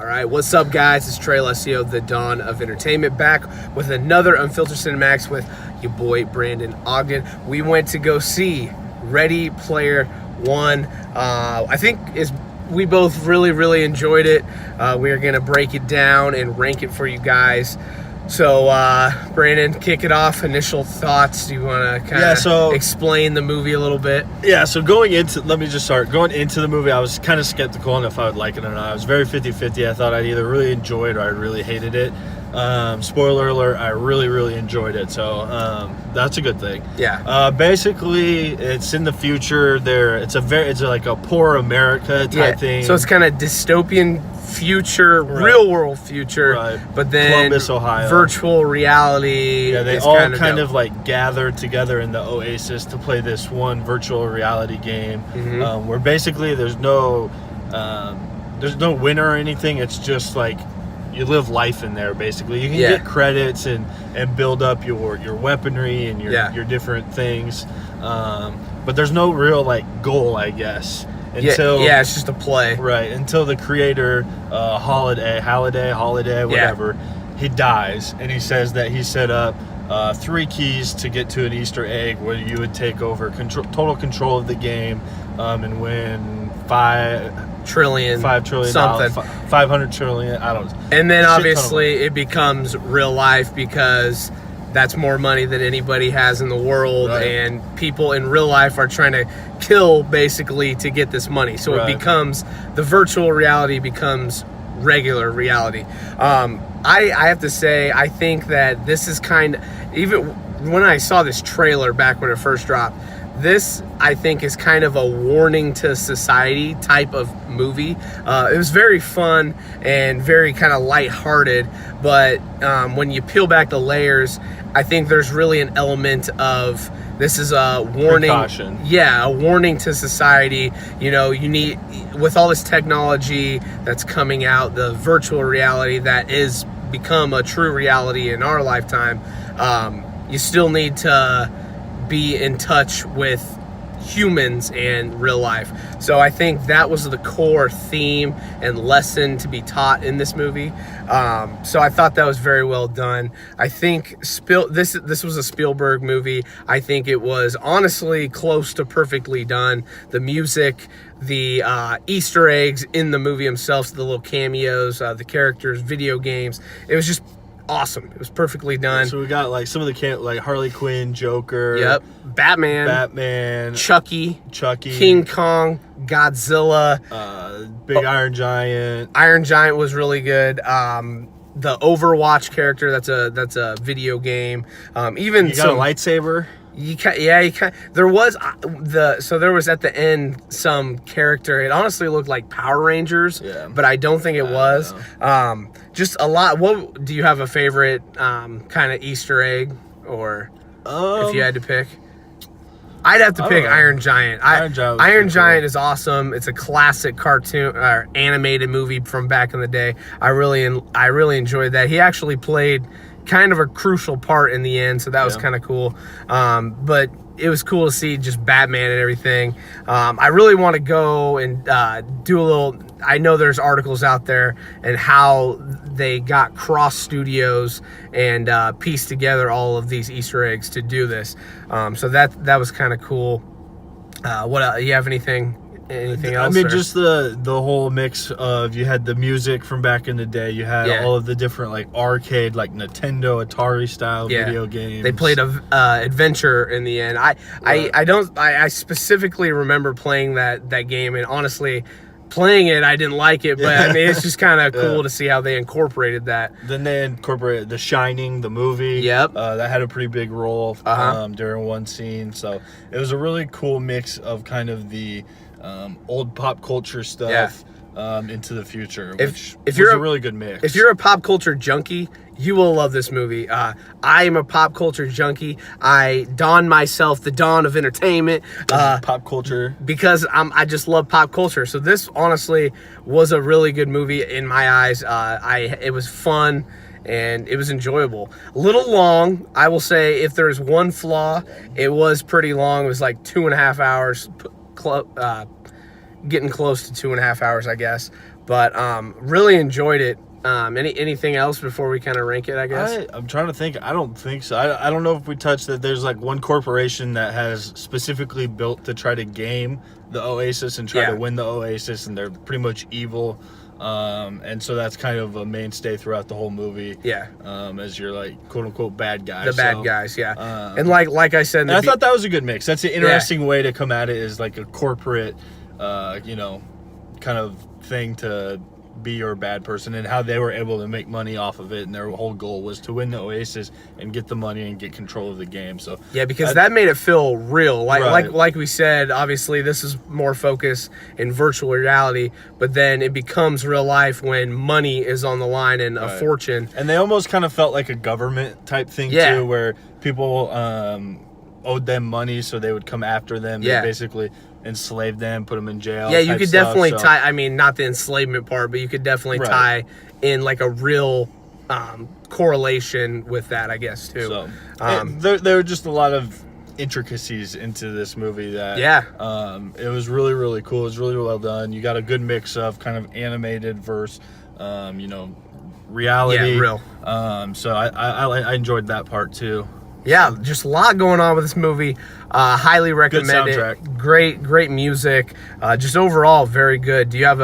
All right, what's up, guys? It's Trey Alessio, the Dawn of Entertainment, back with another Unfiltered Cinematics with your boy Brandon Ogden. We went to go see Ready Player One. I think we both really enjoyed it. We are gonna break it down and rank it for you guys. So, Brandon, kick it off. Initial thoughts. Do you want to kind of explain the movie a little bit? Yeah, so let me just start. Going into the movie, I was kind of skeptical on if I would like it or not. I was very 50-50. I thought I'd either really enjoy it or I really hated it. Spoiler alert, I really enjoyed it. So, that's a good thing. Yeah. Basically, it's in the future. It's like a poor America type thing. So it's kind of dystopian future, real world future, but then Columbus, Ohio, virtual reality. Yeah, they all kind of like gathered together in the Oasis to play this one virtual reality game, where basically there's no winner or anything. It's just like you live life in there. Basically, you can get credits and build up your weaponry and your different things, but there's no real like goal, I guess. Until, it's just a play. Right, until the creator, Holiday, whatever, he dies, and he says that he set up 3 keys to get to an Easter egg where you would take over total control of the game and win $5 trillion something, 500 trillion, I don't know. And then obviously it becomes real life because that's more money than anybody has in the world, and people in real life are trying to kill basically to get this money. So it becomes, the virtual reality becomes regular reality. I have to say, I think that this is even when I saw this trailer back when it first dropped, this, I think, is kind of a warning to society type of movie. It was very fun and very kind of lighthearted, but when you peel back the layers, I think there's really an element of, this is a warning. Precaution. Yeah, a warning to society. You know, you need, with all this technology that's coming out, the virtual reality that is become a true reality in our lifetime, you still need to be in touch with humans and real life. So I think that was the core theme and lesson to be taught in this movie. So I thought that was very well done. I think this was a Spielberg movie. I think it was honestly close to perfectly done. The music, the Easter eggs in the movie themselves, the little cameos, the characters, video games. It was just awesome. It was perfectly done. So we got like some of the like Harley Quinn, Joker. Yep. Batman. Chucky. King Kong. Godzilla. Big Iron Giant. Iron Giant was really good. The Overwatch character. That's a video game. Even you got a lightsaber. You can. There was there was at the end some character. It honestly looked like Power Rangers, but I don't think it was. Just a lot. What do you have a favorite kind of Easter egg, or if you had to pick? I'd have to pick Iron Giant. Iron Giant is awesome. It's a classic cartoon or animated movie from back in the day. I really enjoyed that. He actually played kind of a crucial part in the end, so that was kind of cool. But it was cool to see just Batman and everything. I really want to go and do a little. I know there's articles out there and how they got cross studios and pieced together all of these Easter eggs to do this. So that was kind of cool. What else? You have anything else? I mean, just the whole mix of, you had the music from back in the day, you had all of the different like arcade, like Nintendo, Atari style video games. They played a adventure in the end. I specifically remember playing that game, and honestly, playing it, I didn't like it, but I mean, it's just kind of cool to see how they incorporated that. Then they incorporated The Shining, the movie. Yep. That had a pretty big role during one scene. So it was a really cool mix of kind of the old pop culture stuff into the future, which was a really good mix. If you're a pop culture junkie, you will love this movie. I am a pop culture junkie. I don myself the Dawn of Entertainment. Pop culture. Because I just love pop culture. So this honestly was a really good movie in my eyes. It was fun and it was enjoyable. A little long, I will say. If there's one flaw, it was pretty long. It was like 2.5 hours, getting close to 2.5 hours, I guess. But really enjoyed it. Anything else before we kind of rank it, I guess? I'm trying to think. I don't think so. I don't know if we touched that there's like one corporation that has specifically built to try to game the Oasis and try to win the Oasis, and they're pretty much evil. And so that's kind of a mainstay throughout the whole movie. Yeah. As you're like quote unquote bad guys. The bad guys, yeah. And like I said, I thought that was a good mix. That's an interesting way to come at it, is like a corporate, kind of thing to be your bad person, and how they were able to make money off of it, and their whole goal was to win the Oasis and get the money and get control of the game. So because that made it feel real. Like we said, obviously this is more focused in virtual reality, but then it becomes real life when money is on the line and a fortune. And they almost kind of felt like a government type thing too, where people owed them money, so they would come after them and basically enslave them, put them in jail. Yeah, you could definitely tie, I mean, not the enslavement part, but you could definitely tie in like a real correlation with that, I guess, too. So, there were just a lot of intricacies into this movie that it was really, really cool. It was really well done. You got a good mix of kind of animated versus, reality. Yeah, real. So I enjoyed that part, too. Yeah, just a lot going on with this movie. Highly recommend it. Great music. Just overall, very good. Do you have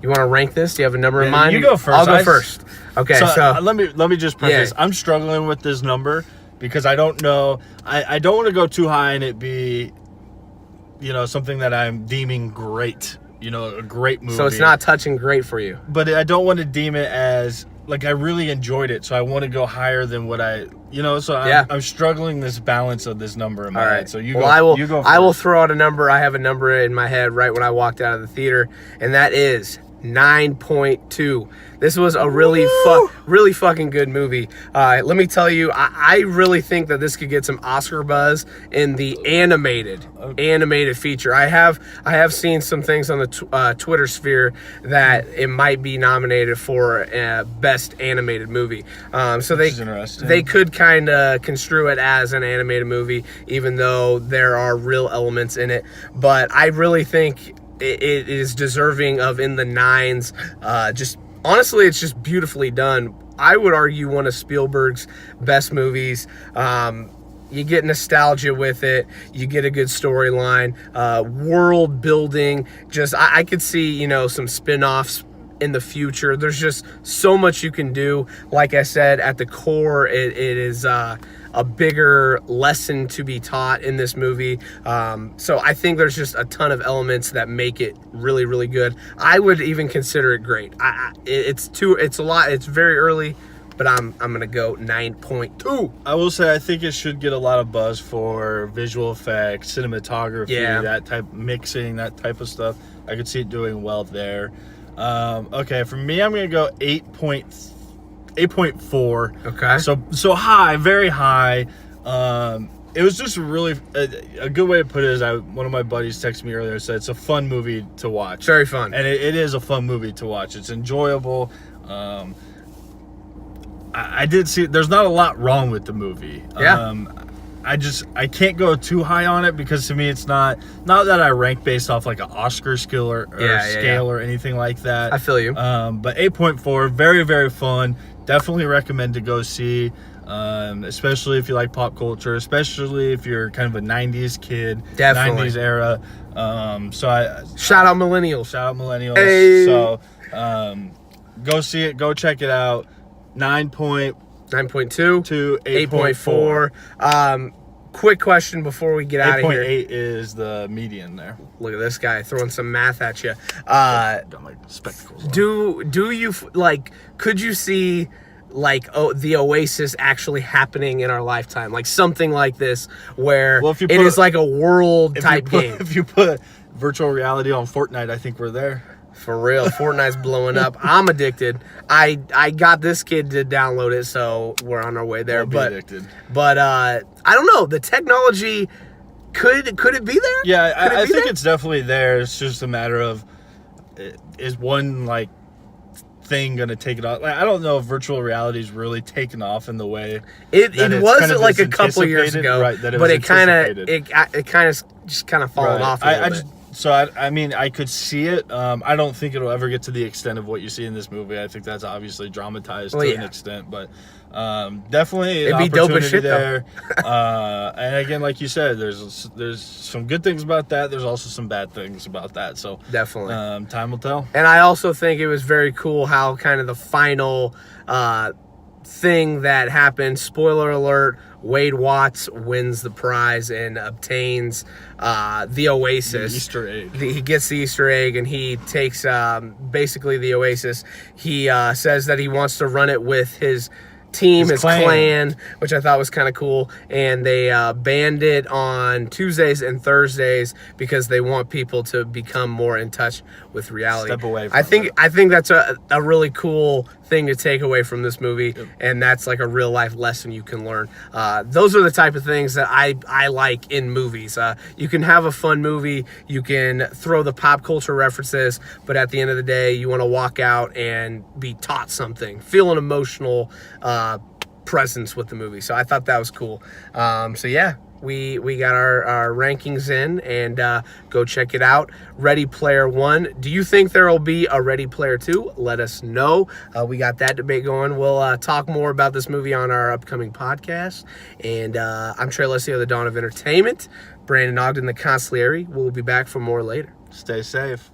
you want to rank this? Do you have a number in mind? You go first. I'll go first. Okay, so let me just preface. I'm struggling with this number because I don't know. I don't want to go too high and it be, something that I'm deeming great. A great movie. So it's not touching great for you. But I don't want to deem it as like I really enjoyed it, so I want to go higher than what I'm struggling this balance of this number in my head. So you go first. I will throw out a number. I have a number in my head right when I walked out of the theater, and that is 9.2. This was a really fucking good movie. Let me tell you, I really think that this could get some Oscar buzz in the animated feature. I have seen some things on the Twitter sphere that it might be nominated for best animated movie. So they could kind of construe it as an animated movie, even though there are real elements in it. But I really think it is deserving of in the 9s. Honestly, it's just beautifully done. I would argue one of Spielberg's best movies. You get nostalgia with it. You get a good storyline, world building. I could see, some spin-offs in the future. There's just so much you can do. Like I said, at the core, it is a bigger lesson to be taught in this movie. So I think there's just a ton of elements that make it really, really good. I would even consider it great. It's a lot. It's very early, but I'm gonna go 9.2. I will say I think it should get a lot of buzz for visual effects, cinematography, that type mixing, that type of stuff. I could see it doing well there. Okay, for me, I'm gonna go 8.4. Okay. So high, very high. It was just really a good way to put it is one of my buddies texted me earlier and said it's a fun movie to watch. Very fun. And it is a fun movie to watch. It's enjoyable. I did see there's not a lot wrong with the movie. Yeah. I can't go too high on it because to me it's not that I rank based off like an Oscar scale or anything like that. I feel you. But 8.4, very, very fun. Definitely recommend to go see, especially if you like pop culture, especially if you're kind of a 90s kid, Definitely. 90s era. Shout out millennials. Hey. So go see it, go check it out. 9.2 to 8.4. Quick question before we get out of here. 8.8 is the median there. Look at this guy throwing some math at you. Got my spectacles on. Do you could you see the Oasis actually happening in our lifetime, like something like this where it is like a world type game? If you put virtual reality on Fortnite, I think we're there. For real, Fortnite's blowing up. I'm addicted. I got this kid to download it, so we're on our way there. Addicted. But I don't know. The technology could it be there? Yeah, I think it's definitely there. It's just a matter of is one thing gonna take it off. I don't know if virtual reality is really taken off in the way it was kind of a couple years ago, right? That it but was it kind of just fallen off a little bit. So I mean, I could see it. I don't think it'll ever get to the extent of what you see in this movie. I think that's obviously dramatized to an extent, but definitely an It'd be dope as opportunity shit, there. And again, like you said, there's some good things about that. There's also some bad things about that. So definitely, time will tell. And I also think it was very cool how kind of the final thing that happened. Spoiler alert: Wade Watts wins the prize and obtains the Oasis. The Easter egg. He gets the Easter egg, and he takes basically the Oasis. He says that he wants to run it with his team, his clan, which I thought was kind of cool. And they banned it on Tuesdays and Thursdays because they want people to become more in touch with reality. Step away from I think that's a really cool thing to take away from this movie, and that's like a real life lesson you can learn. Those are the type of things that I like in movies. You can have a fun movie, you can throw the pop culture references, but at the end of the day, you want to walk out and be taught something, feel an emotional presence with the movie. So I thought that was cool. So yeah, we got our rankings in, and go check it out. Ready Player One. Do you think there will be a Ready Player Two? Let us know. We got that debate going. We'll talk more about this movie on our upcoming podcast. And I'm Trey Alessio, the Dawn of Entertainment. Brandon Ogden, the consigliere. We'll be back for more later. Stay safe.